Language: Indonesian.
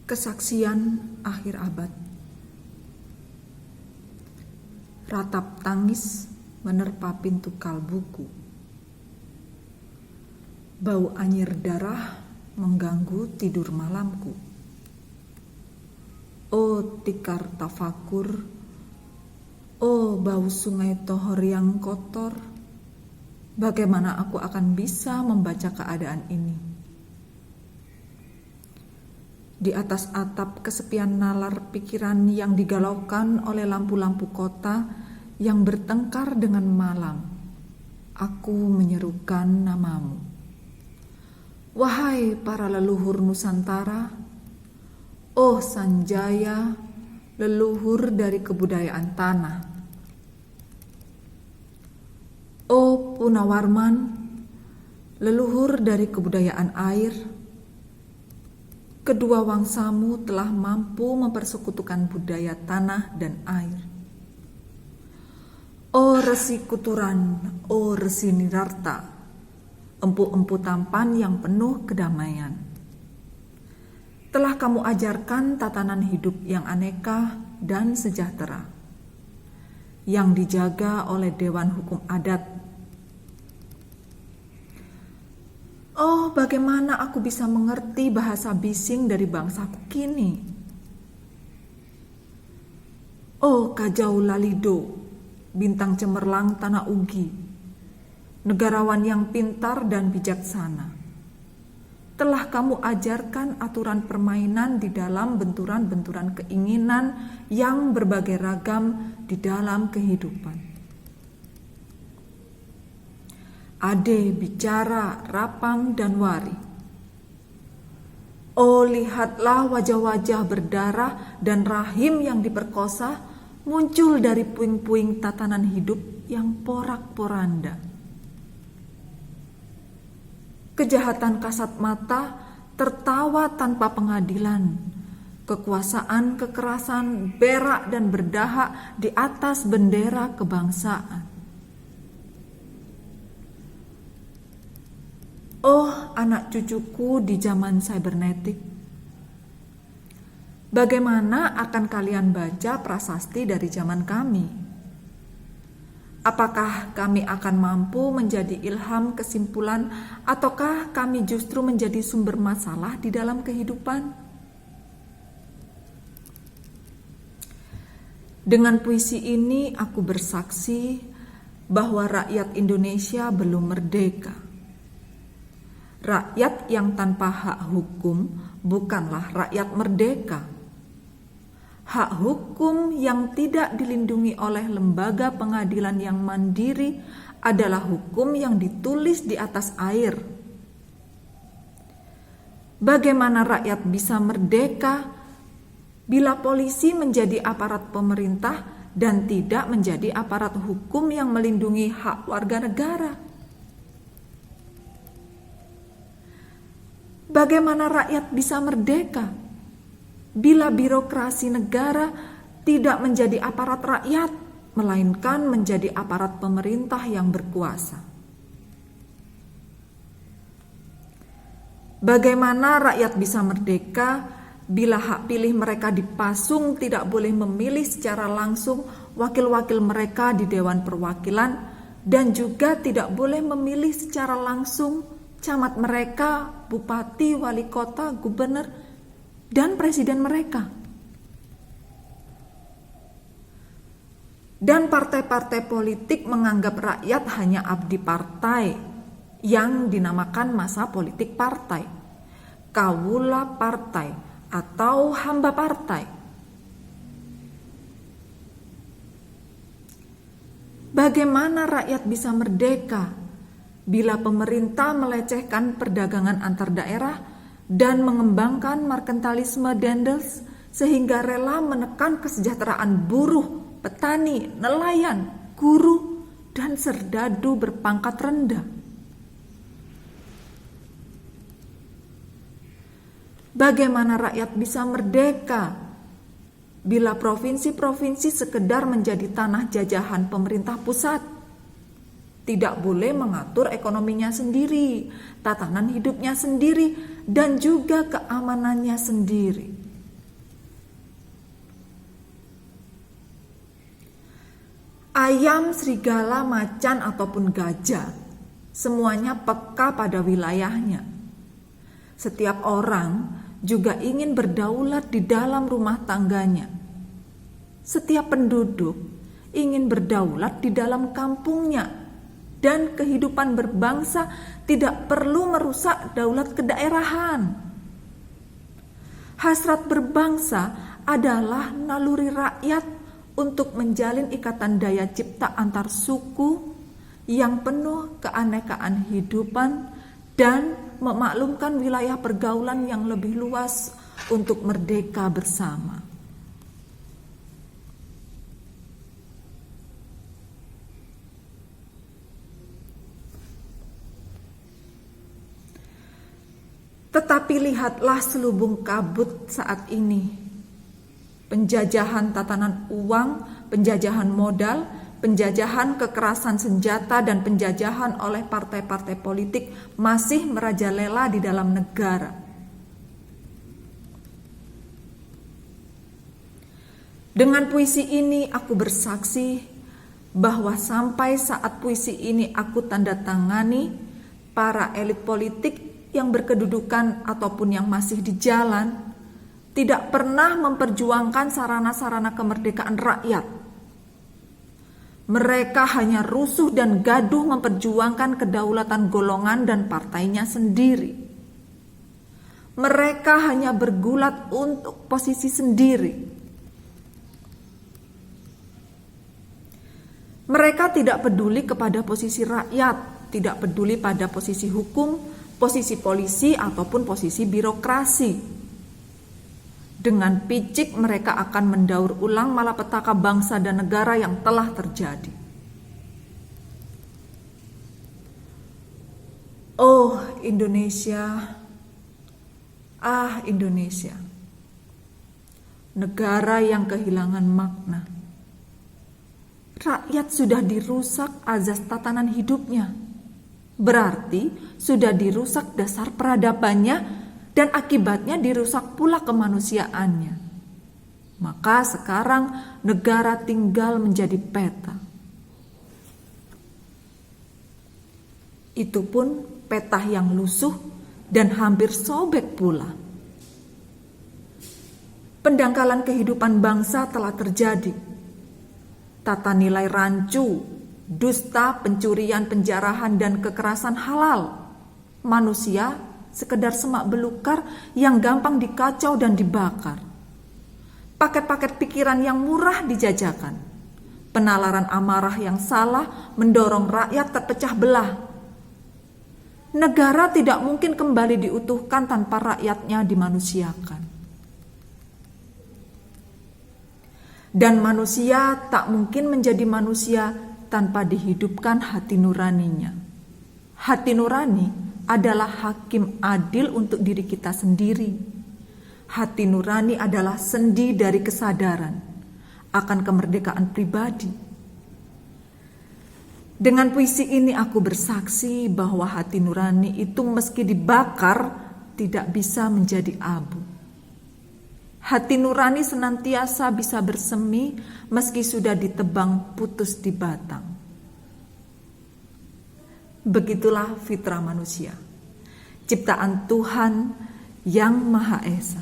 Kesaksian akhir abad. Ratap tangis menerpa pintu kalbuku. Bau anyir darah mengganggu tidur malamku. Oh tikar tafakur, oh bau sungai Tohor yang kotor. Bagaimana aku akan bisa membaca keadaan ini? Di atas atap kesepian nalar pikiran yang digalaukan oleh lampu-lampu kota yang bertengkar dengan malam, aku menyerukan namamu. Wahai para leluhur Nusantara, oh Sanjaya, leluhur dari kebudayaan tanah. Oh Punawarman, leluhur dari kebudayaan air. Kedua wangsamu telah mampu mempersekutukan budaya tanah dan air. Oh Resi Kuturan, oh Resi Nirarta, empu-empu tampan yang penuh kedamaian. Telah kamu ajarkan tatanan hidup yang aneka dan sejahtera, yang dijaga oleh Dewan Hukum Adat. Oh, bagaimana aku bisa mengerti bahasa bising dari bangsaku kini? Oh, Kajau Lalido, bintang cemerlang tanah Ugi, negarawan yang pintar dan bijaksana. Telah kamu ajarkan aturan permainan di dalam benturan-benturan keinginan yang berbagai ragam di dalam kehidupan. Ade bicara, rapang dan wari. Oh lihatlah wajah-wajah berdarah dan rahim yang diperkosa muncul dari puing-puing tatanan hidup yang porak-poranda. Kejahatan kasat mata tertawa tanpa pengadilan. Kekuasaan, kekerasan, berak dan berdahak di atas bendera kebangsaan. Oh anak cucuku di zaman cybernetik, bagaimana akan kalian baca prasasti dari zaman kami? Apakah kami akan mampu menjadi ilham kesimpulan ataukah kami justru menjadi sumber masalah di dalam kehidupan? Dengan puisi ini aku bersaksi bahwa rakyat Indonesia belum merdeka. Rakyat yang tanpa hak hukum bukanlah rakyat merdeka. Hak hukum yang tidak dilindungi oleh lembaga pengadilan yang mandiri adalah hukum yang ditulis di atas air. Bagaimana rakyat bisa merdeka bila polisi menjadi aparat pemerintah dan tidak menjadi aparat hukum yang melindungi hak warga negara? Bagaimana rakyat bisa merdeka bila birokrasi negara tidak menjadi aparat rakyat, melainkan menjadi aparat pemerintah yang berkuasa? Bagaimana rakyat bisa merdeka bila hak pilih mereka dipasung tidak boleh memilih secara langsung wakil-wakil mereka di Dewan Perwakilan dan juga tidak boleh memilih secara langsung camat mereka, bupati, wali kota, gubernur, dan presiden mereka. Dan partai-partai politik menganggap rakyat hanya abdi partai yang dinamakan masa politik partai, kawula partai, atau hamba partai. Bagaimana rakyat bisa merdeka bila pemerintah melecehkan perdagangan antar daerah dan mengembangkan merkantilisme Dendels sehingga rela menekan kesejahteraan buruh, petani, nelayan, guru, dan serdadu berpangkat rendah? Bagaimana rakyat bisa merdeka bila provinsi-provinsi sekedar menjadi tanah jajahan pemerintah pusat? Tidak boleh mengatur ekonominya sendiri, tatanan hidupnya sendiri, dan juga keamanannya sendiri. Ayam, serigala, macan, ataupun gajah, semuanya peka pada wilayahnya. Setiap orang juga ingin berdaulat di dalam rumah tangganya. Setiap penduduk ingin berdaulat di dalam kampungnya, dan kehidupan berbangsa tidak perlu merusak daulat kedaerahan. Hasrat berbangsa adalah naluri rakyat untuk menjalin ikatan daya cipta antar suku yang penuh keanekaan hidupan dan memaklumkan wilayah pergaulan yang lebih luas untuk merdeka bersama. Tetapi lihatlah selubung kabut saat ini. Penjajahan tatanan uang, penjajahan modal, penjajahan kekerasan senjata, dan penjajahan oleh partai-partai politik masih merajalela di dalam negara. Dengan puisi ini aku bersaksi bahwa sampai saat puisi ini aku tanda tangani, para elit politik yang berkedudukan ataupun yang masih di jalan tidak pernah memperjuangkan sarana-sarana kemerdekaan rakyat. Mereka hanya rusuh dan gaduh memperjuangkan kedaulatan golongan dan partainya sendiri. Mereka hanya bergulat untuk posisi sendiri. Mereka tidak peduli kepada posisi rakyat, tidak peduli pada posisi hukum, posisi polisi, ataupun posisi birokrasi. Dengan picik mereka akan mendaur ulang malapetaka bangsa dan negara yang telah terjadi. Oh Indonesia, ah Indonesia, negara yang kehilangan makna. Rakyat sudah dirusak azas tatanan hidupnya. Berarti sudah dirusak dasar peradabannya, dan akibatnya dirusak pula kemanusiaannya. Maka sekarang negara tinggal menjadi peta. Itu pun peta yang lusuh dan hampir sobek pula. Pendangkalan kehidupan bangsa telah terjadi. Tata nilai rancu, dusta, pencurian, penjarahan, dan kekerasan halal. Manusia sekedar semak belukar yang gampang dikacau dan dibakar. Paket-paket pikiran yang murah dijajakan. Penalaran amarah yang salah mendorong rakyat terpecah belah. Negara tidak mungkin kembali diutuhkan tanpa rakyatnya dimanusiakan. Dan manusia tak mungkin menjadi manusia tanpa dihidupkan hati nuraninya. Hati nurani adalah hakim adil untuk diri kita sendiri. Hati nurani adalah sendi dari kesadaran akan kemerdekaan pribadi. Dengan puisi ini aku bersaksi bahwa hati nurani itu meski dibakar tidak bisa menjadi abu. Hati nurani senantiasa bisa bersemi meski sudah ditebang putus di batang. Begitulah fitrah manusia, ciptaan Tuhan yang Maha Esa.